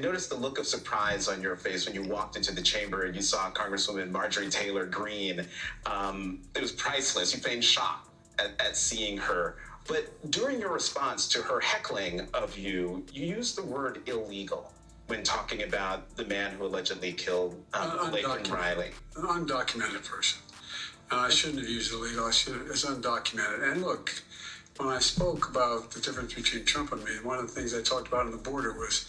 Notice the look of surprise on your face when you walked into the chamber and you saw Congresswoman Marjorie Taylor Greene. It was priceless. You feigned shock at seeing her. But during your response to her heckling of you, you used the word illegal when talking about the man who allegedly killed Laken Riley. An undocumented person. I shouldn't have used illegal. It's undocumented. And look, when I spoke about the difference between Trump and me, one of the things I talked about on the border was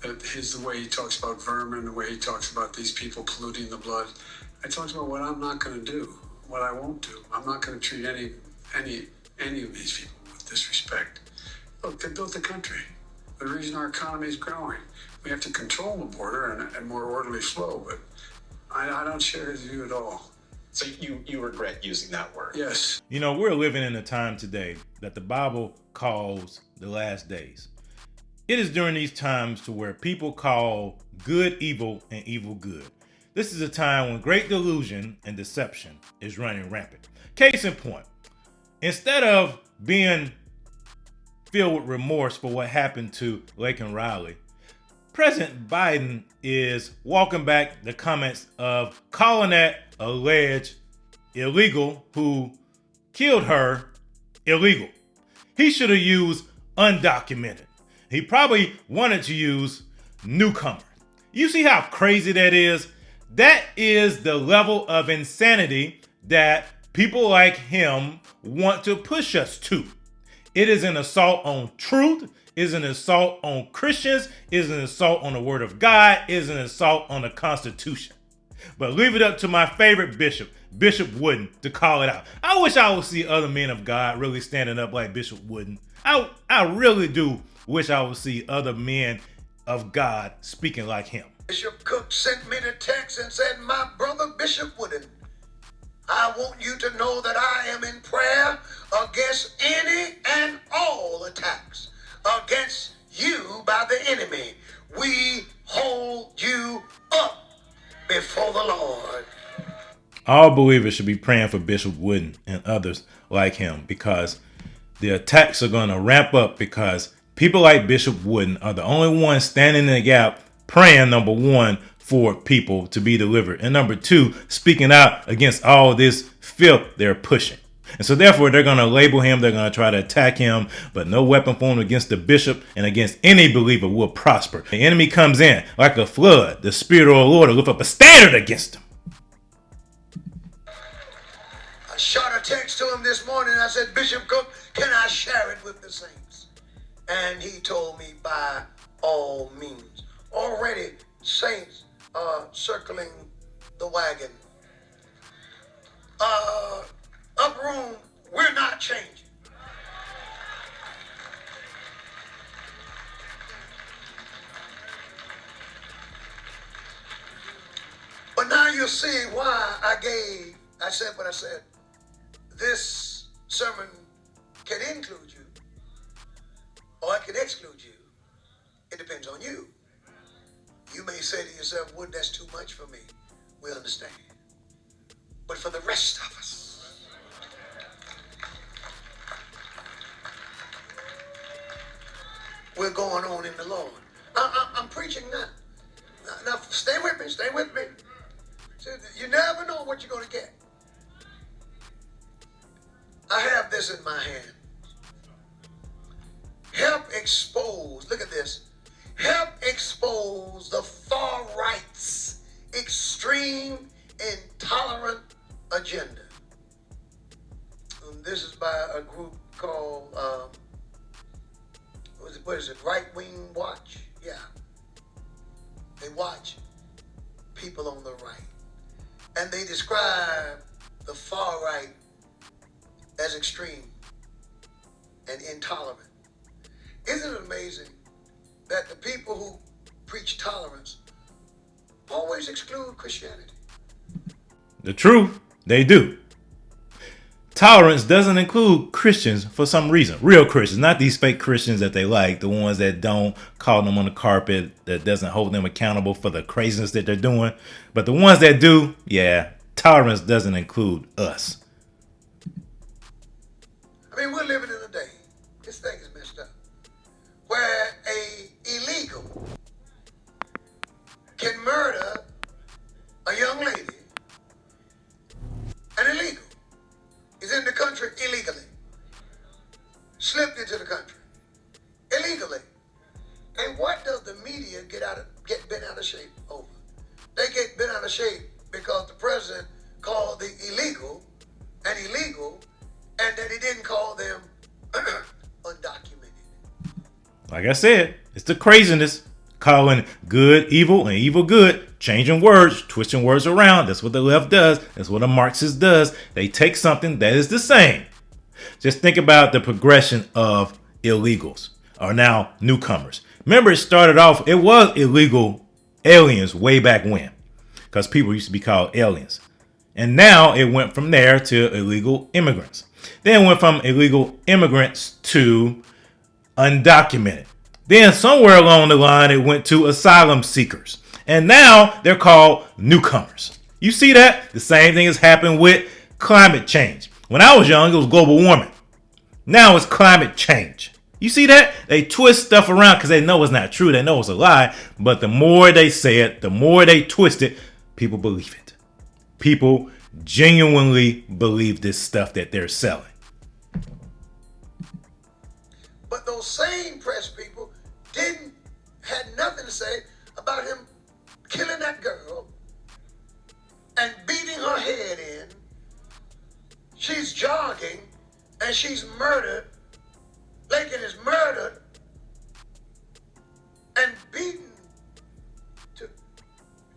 that the way he talks about vermin, the way he talks about these people polluting the blood. I talked about what I'm not going to do, what I won't do. I'm not going to treat any of these people with disrespect. Look, they built the country. The reason our economy is growing. We have to control the border and more orderly flow, but I don't share his view at all. So you regret using that word? Yes. You know, we're living in a time today that the Bible calls the last days. It is during these times to where people call good evil and evil good. This is a time when great delusion and deception is running rampant. Case in point, instead of being filled with remorse for what happened to Laken Riley, President Biden is walking back the comments of calling that alleged illegal who killed her illegal. He should have used undocumented. He probably wanted to use newcomer. You see how crazy that is? That is the level of insanity that people like him want to push us to. It is an assault on truth. It is an assault on Christians. It is an assault on the Word of God. It is an assault on the Constitution. But leave it up to my favorite bishop, Bishop Wooden, to call it out. I wish I would see other men of God really standing up like Bishop Wooden. I really do wish I would see other men of God speaking like him. Bishop Cook sent me the text and said, "My brother Bishop Wooden, I want you to know that I am in prayer against any and all attacks against you by the enemy. We hold you up before the Lord." All believers should be praying for Bishop Wooden and others like him, because the attacks are going to ramp up, because people like Bishop Wooden are the only ones standing in the gap praying, number one, for people to be delivered, and number two, speaking out against all this filth they're pushing. And so therefore they're going to label him, they're going to try to attack him, but no weapon formed against the bishop and against any believer will prosper. The enemy comes in like a flood. The Spirit of the Lord will lift up a standard against him. I shot a text to him this morning. I said, "Bishop Cook, can I share it with the saints?" And he told me, by all means. Already saints are circling the wagon. Up room, we're not changing. But now you see why I said what I said. This sermon can include you, or it can exclude you. It depends on you. You may say to yourself, "Wood, that's too much for me." We understand. But for the rest of us, we're going on in the Lord. I'm preaching now. Now, stay with me, stay with me. You never know what you're going to get. I have this in my hand. Help expose, look at this. Help expose the far right's extreme, intolerant agenda. And this is by a group called, what is it, Right Wing Watch? Yeah. They watch people on the right. And they describe the far right as extreme and intolerant. Isn't it amazing that the people who preach tolerance always exclude Christianity? The truth, they do. Tolerance doesn't include Christians for some reason. Real Christians, not these fake Christians that they like, the ones that don't call them on the carpet, that doesn't hold them accountable for the craziness that they're doing. But the ones that do, yeah, tolerance doesn't include us. I mean, we're living in a day, this thing is messed up, where a illegal can murder a young lady and illegal. He's in the country illegally. Slipped into the country illegally. And what does the media get bent out of shape over? They get bent out of shape because the president called the illegal, and that he didn't call them undocumented. Like I said, it's the craziness. Calling good evil and evil good, changing words, twisting words around. That's what the left does. That's what a Marxist does. They take something that is the same. Just think about the progression of illegals, or now newcomers. Remember, it started off, it was illegal aliens way back when, because people used to be called aliens. And now it went from there to illegal immigrants. Then it went from illegal immigrants to undocumented. Then somewhere along the line, it went to asylum seekers. And now they're called newcomers. You see that? The same thing has happened with climate change. When I was young, it was global warming. Now it's climate change. You see that? They twist stuff around because they know it's not true. They know it's a lie. But the more they say it, the more they twist it, people believe it. People genuinely believe this stuff that they're selling. But those same press people had nothing to say about him killing that girl and beating her head in. She's jogging and she's murdered. Lincoln is murdered and beaten to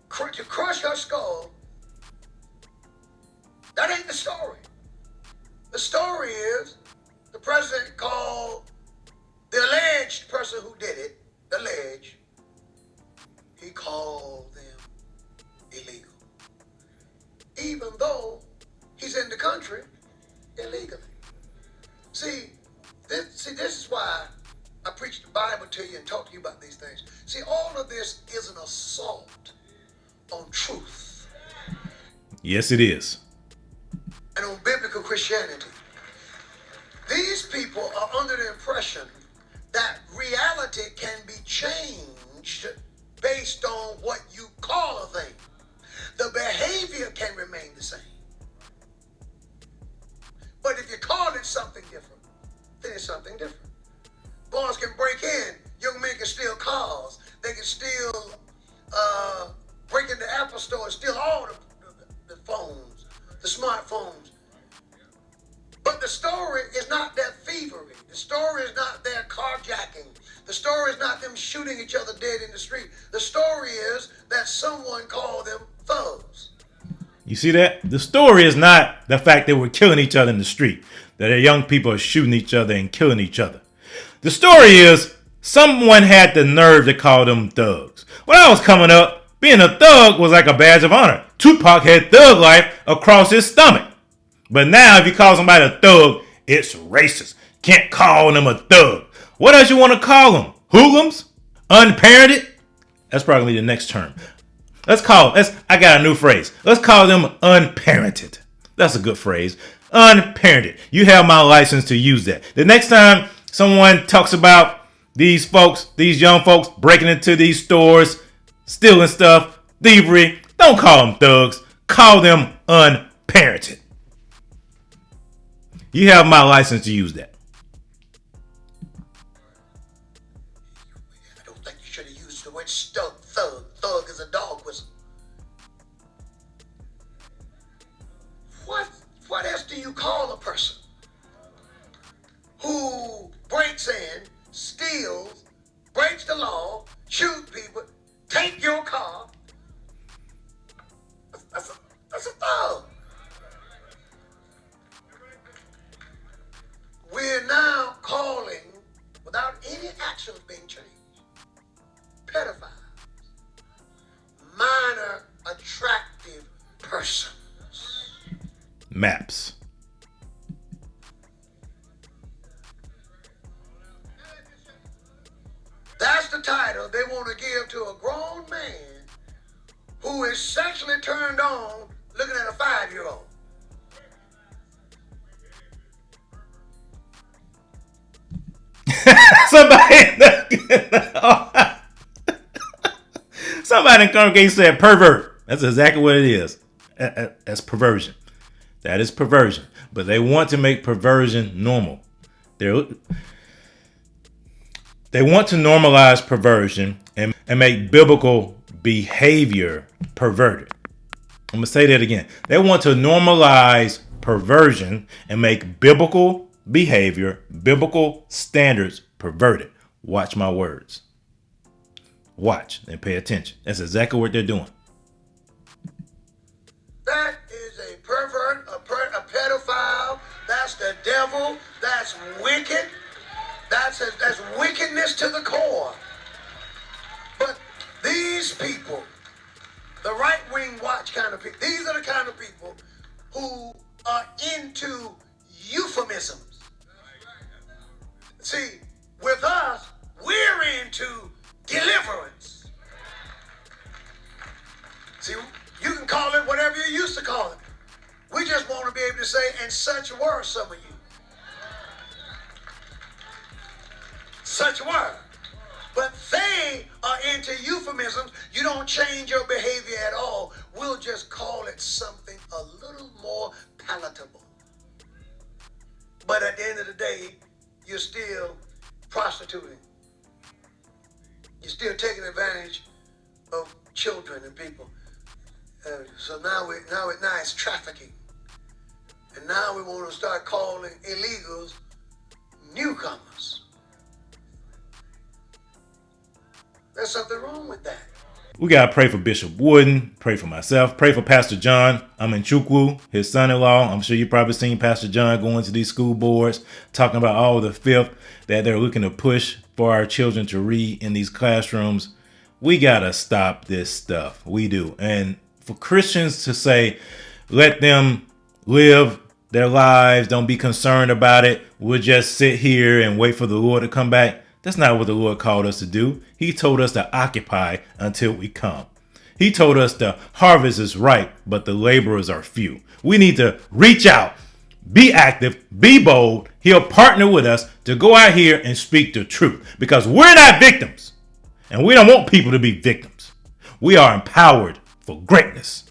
crush her skull. That ain't the story. The story is the president called the alleged person who did it, he called them illegal. Even though he's in the country illegally. See, this is why I preach the Bible to you and talk to you about these things. See, all of this is an assault on truth. Yes, it is. And on biblical Christianity. These people are under the impression that reality can be changed based on what you call a thing. The behavior can remain the same. But if you call it something different, then it's something different. Boys can break in. Young men can steal cars. They can steal, break into Apple Store and steal all the phones, the smartphones. But the story is not their thievery. The story is not their carjacking. The story is not them shooting each other dead in the street. The story is that someone called them thugs. You see that? The story is not the fact that we're killing each other in the street, that our young people are shooting each other and killing each other. The story is someone had the nerve to call them thugs. When I was coming up, being a thug was like a badge of honor. Tupac had thug life across his stomach. But now if you call somebody a thug, it's racist. Can't call them a thug. What else you want to call them? Hoodlums? Unparented? That's probably the next term. I got a new phrase. Let's call them unparented. That's a good phrase. Unparented. You have my license to use that. The next time someone talks about these folks, these young folks breaking into these stores, stealing stuff, thievery, don't call them thugs. Call them unparented. You have my license to use that. I don't think you should have used the word thug. Thug is a dog whistle. What else do you call a person who breaks in, steals, breaks the law, shoots people, take your car? That's a thug. We're now calling, without any actions being changed, pedophiles, minor attractive persons. Maps. That's the title they want to give to a grown man who is sexually turned on looking at a 5-year-old. Somebody in the congregation said pervert. That's exactly what it is. That's perversion. That is perversion. But they want to make perversion normal. They want to normalize perversion and make biblical behavior perverted. I'm going to say that again. They want to normalize perversion and make biblical behavior, biblical standards perverted. Watch my words. Watch and pay attention. That's exactly what they're doing. That is a pervert, a pedophile. That's the devil. That's wicked. That's wickedness to the core. But these people, the right-wing watch kind of people, these are the kind of people who are into euphemisms. See, with us, we're into deliverance. See, you can call it whatever you used to call it. We just want to be able to say, and such were some of you. Such were. But they are into euphemisms. You don't change your behavior at all. We'll just call it something a little more palatable. But at the end of the day, you're still prostituting. You're still taking advantage of children and people. So now it's trafficking. And now we want to start calling illegals newcomers. There's something wrong with that. We got to pray for Bishop Wooden, pray for myself, pray for Pastor John. I'm in Chukwu, his son-in-law. I'm sure you've probably seen Pastor John going to these school boards, talking about all the filth that they're looking to push for our children to read in these classrooms. We got to stop this stuff. We do. And for Christians to say, let them live their lives, don't be concerned about it, we'll just sit here and wait for the Lord to come back. That's not what the Lord called us to do. He told us to occupy until we come. He told us the harvest is ripe, but the laborers are few. We need to reach out, be active, be bold. He'll partner with us to go out here and speak the truth, because we're not victims and we don't want people to be victims. We are empowered for greatness.